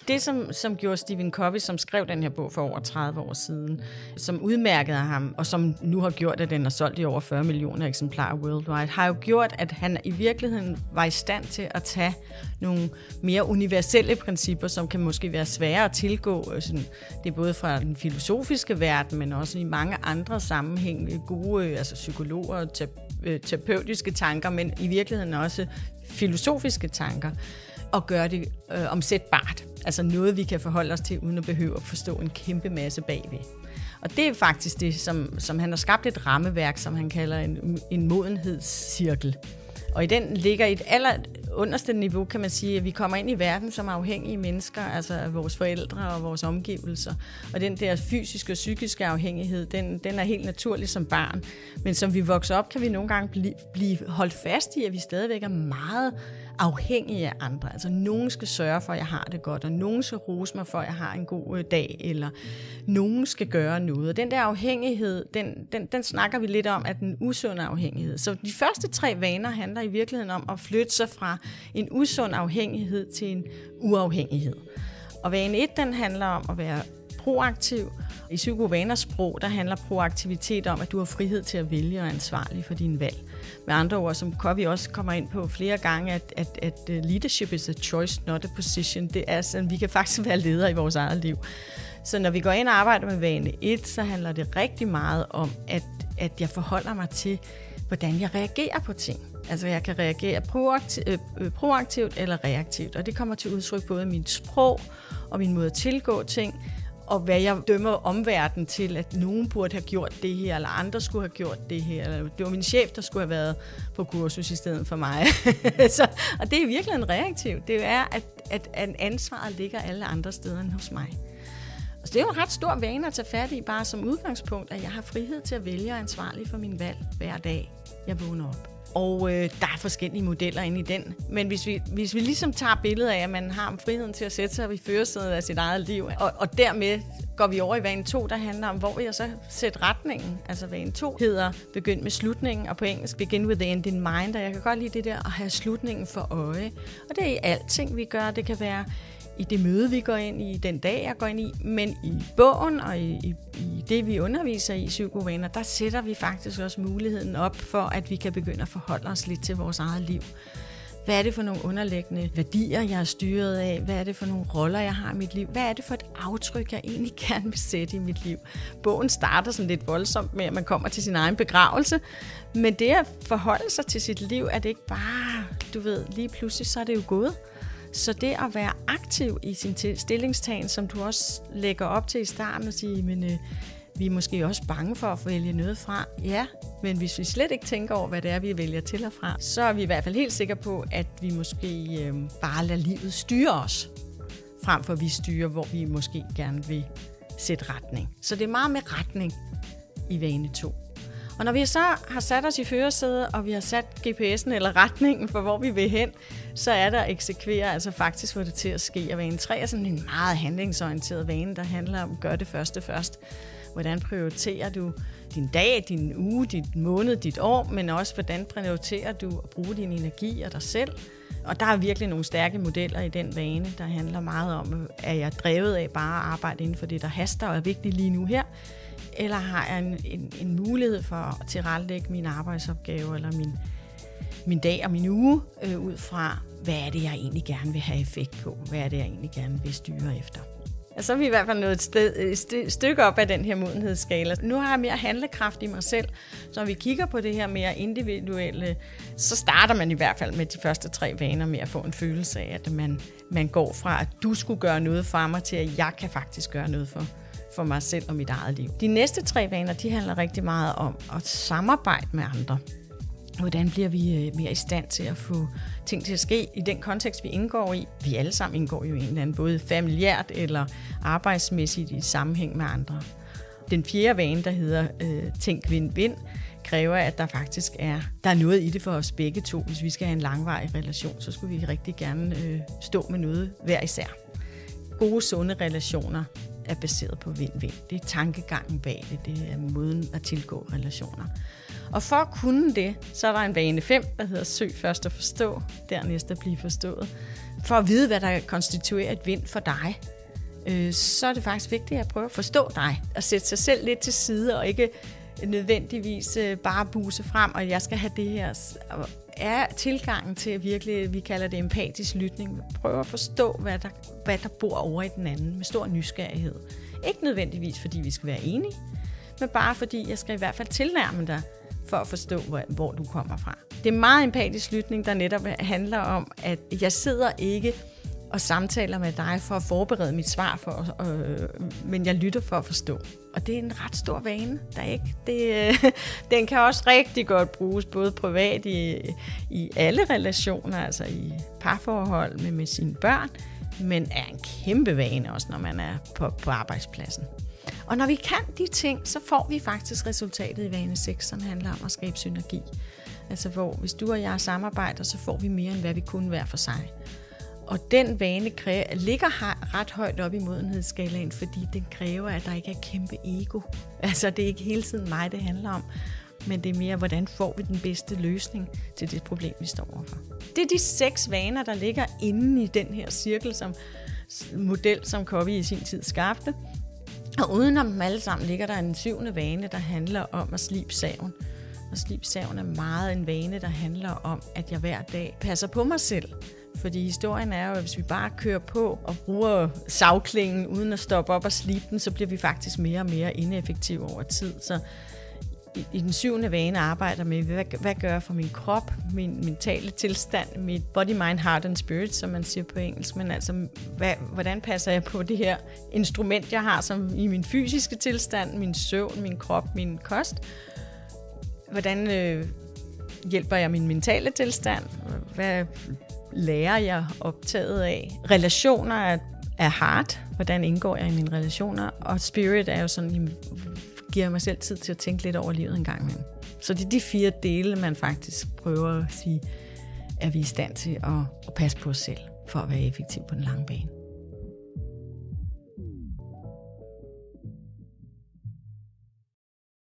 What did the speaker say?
Det, som gjorde Stephen Covey, som skrev den her bog for over 30 år siden, som udmærkede ham, og som nu har gjort, at den har solgt i over 40 millioner eksemplarer worldwide, har jo gjort, at han i virkeligheden var i stand til at tage nogle mere universelle principper, som kan måske være svære at tilgå. Det er både fra den filosofiske verden, men også i mange andre sammenhæng, gode psykologer og terapeutiske tanker, men i virkeligheden også filosofiske tanker, og gøre det omsætbart. Altså noget, vi kan forholde os til, uden at behøve at forstå en kæmpe masse bagved. Og det er faktisk det, som han har skabt et rammeværk, som han kalder en modenhedscirkel. Og i den ligger et underste niveau, kan man sige, at vi kommer ind i verden som afhængige mennesker, altså vores forældre og vores omgivelser. Og den der fysiske og psykiske afhængighed, den er helt naturlig som barn. Men som vi vokser op, kan vi nogle gange blive holdt fast i, at vi stadigvæk er meget afhængige af andre. Altså nogen skal sørge for, at jeg har det godt, og nogen skal rose mig for, at jeg har en god dag, eller nogen skal gøre noget. Og den der afhængighed, den snakker vi lidt om, at den usunde afhængighed. Så de første 3 vaner handler i virkeligheden om at flytte sig fra en usund afhængighed til en uafhængighed. Og vane 1, den handler om at være proaktiv. I psykovaners sprog, der handler proaktivitet om, at du har frihed til at vælge og er ansvarlig for dine valg. Med andre ord, som Covey også kommer ind på flere gange, at leadership is a choice, not a position. Det er sådan, vi kan faktisk være ledere i vores eget liv. Så når vi går ind og arbejder med vane 1, så handler det rigtig meget om, at jeg forholder mig til, hvordan jeg reagerer på ting. Altså jeg kan reagere proaktivt eller reaktivt, og det kommer til udtryk både i mit sprog og min måde at tilgå ting, og hvad jeg dømmer omverdenen til, at nogen burde have gjort det her, eller andre skulle have gjort det her, eller det var min chef, der skulle have været på kursus i stedet for mig. Og det er virkelig en reaktiv. Det er, at ansvaret ligger alle andre steder end hos mig. Og det er jo en ret stor vane at tage fat i, bare som udgangspunkt, at jeg har frihed til at vælge og ansvarlig for min valg hver dag, jeg vågner op. Og der er forskellige modeller inde i den. Men hvis vi ligesom tager billedet af, at man har friheden til at sætte sig i førersædet af sit eget liv, og dermed går vi over i vane 2, der handler om, hvor vil jeg så sætte retningen. Altså vane 2 hedder begynd med slutningen, og på engelsk begin with the end in mind. Og jeg kan godt lide det der at have slutningen for øje. Og det er i alting, vi gør. Det kan være i det møde, vi går ind i, den dag, jeg går ind i, men i bogen og i det, vi underviser i psykovaner, der sætter vi faktisk også muligheden op for, at vi kan begynde at forholde os lidt til vores eget liv. Hvad er det for nogle underliggende værdier, jeg er styret af? Hvad er det for nogle roller, jeg har i mit liv? Hvad er det for et aftryk, jeg egentlig gerne vil sætte i mit liv? Bogen starter sådan lidt voldsomt med, at man kommer til sin egen begravelse, men det at forholde sig til sit liv, er det ikke bare, du ved, lige pludselig så er det jo gået. Så det at være aktiv i sin stillingstagen, som du også lægger op til i starten og sige, men vi er måske også bange for at vælge noget fra. Ja, men hvis vi slet ikke tænker over, hvad det er, vi vælger til og fra, så er vi i hvert fald helt sikre på, at vi måske bare lader livet styre os, frem for at vi styrer, hvor vi måske gerne vil sætte retning. Så det er meget med retning i vane 2. Og når vi så har sat os i førersædet, og vi har sat GPS'en eller retningen for, hvor vi vil hen, så er der at eksekvere, altså faktisk få det til at ske. Og vane 3 er sådan en meget handlingsorienteret vane, der handler om at gøre det første først. Hvordan prioriterer du din dag, din uge, dit måned, dit år, men også hvordan prioriterer du at bruge din energi og dig selv. Og der er virkelig nogle stærke modeller i den vane, der handler meget om, at jeg er drevet af bare at arbejde inden for det, der haster og er vigtigt lige nu her, eller har jeg en mulighed for at tilrettelægge mine arbejdsopgaver eller min dag og min uge ud fra, hvad er det, jeg egentlig gerne vil have effekt på? Hvad er det, jeg egentlig gerne vil styre efter? Og så er vi i hvert fald nået et stykke op af den her modenhedsskala. Nu har jeg mere handlekraft i mig selv, så når vi kigger på det her mere individuelle, så starter man i hvert fald med de første 3 vaner med at få en følelse af, at man går fra, at du skulle gøre noget for mig, til at jeg kan faktisk gøre noget for mig selv og mit eget liv. De næste 3 vaner, de handler rigtig meget om at samarbejde med andre. Hvordan bliver vi mere i stand til at få ting til at ske i den kontekst, vi indgår i? Vi alle sammen indgår jo i en eller anden, både familiært eller arbejdsmæssigt i sammenhæng med andre. Den 4. vane, der hedder tænk win-win, kræver, at der faktisk der er noget i det for os begge to. Hvis vi skal have en langvarig relation, så skulle vi rigtig gerne stå med noget hver især. Gode, sunde relationer er baseret på win-win. Det er tankegangen bag det. Det er måden at tilgå relationer. Og for at kunne det, så er der en vane 5, der hedder søg først at forstå, dernæst at blive forstået. for at vide, hvad der konstituerer et vind for dig, så er det faktisk vigtigt at prøve at forstå dig, og sætte sig selv lidt til side, og ikke nødvendigvis bare buse frem, og jeg skal have det her. Er tilgangen til virkelig, vi kalder det empatisk lytning, prøve at forstå, hvad der bor over i den anden, med stor nysgerrighed. Ikke nødvendigvis, fordi vi skal være enige, men bare fordi jeg skal i hvert fald tilnærme dig, for at forstå, hvor du kommer fra. Det er meget empatisk lytning, der netop handler om, at jeg sidder ikke og samtaler med dig for at forberede mit svar, men jeg lytter for at forstå. Og det er en ret stor vane. Den kan også rigtig godt bruges, både privat i alle relationer, altså i parforhold med sine børn, men er en kæmpe vane også, når man er på arbejdspladsen. Og når vi kan de ting, så får vi faktisk resultatet i vane 6, som handler om at skabe synergi. Altså hvor hvis du og jeg samarbejder, så får vi mere, end hvad vi kunne hver for sig. Og den vane ligger ret højt op i modenhedsskalaen, fordi den kræver, at der ikke er kæmpe ego. Altså det er ikke hele tiden mig, det handler om, men det er mere, hvordan får vi den bedste løsning til det problem, vi står overfor. Det er de 6 vaner, der ligger inde i den her cirkel, som model, som Covey i sin tid skabte. Og udenom dem alle sammen ligger der en 7. vane, der handler om at slibe saven. Og slibe saven er meget en vane, der handler om, at jeg hver dag passer på mig selv. Fordi historien er jo, at hvis vi bare kører på og bruger savklingen uden at stoppe op og slibe den, så bliver vi faktisk mere og mere ineffektive over tid. Så i den 7. vane arbejder med, hvad gør jeg for min krop, min mentale tilstand, mit body, mind, heart and spirit, som man siger på engelsk. Men altså, hvordan passer jeg på det her instrument, jeg har som i min fysiske tilstand, min søvn, min krop, min kost? Hvordan hjælper jeg min mentale tilstand? Hvad lærer jeg optaget af? Relationer er heart. Hvordan indgår jeg i mine relationer? Og spirit er jo sådan, giver mig selv tid til at tænke lidt over livet en gang imellem. Så det er de 4 dele, man faktisk prøver at sige, er vi i stand til at passe på os selv, for at være effektiv på den lange bane.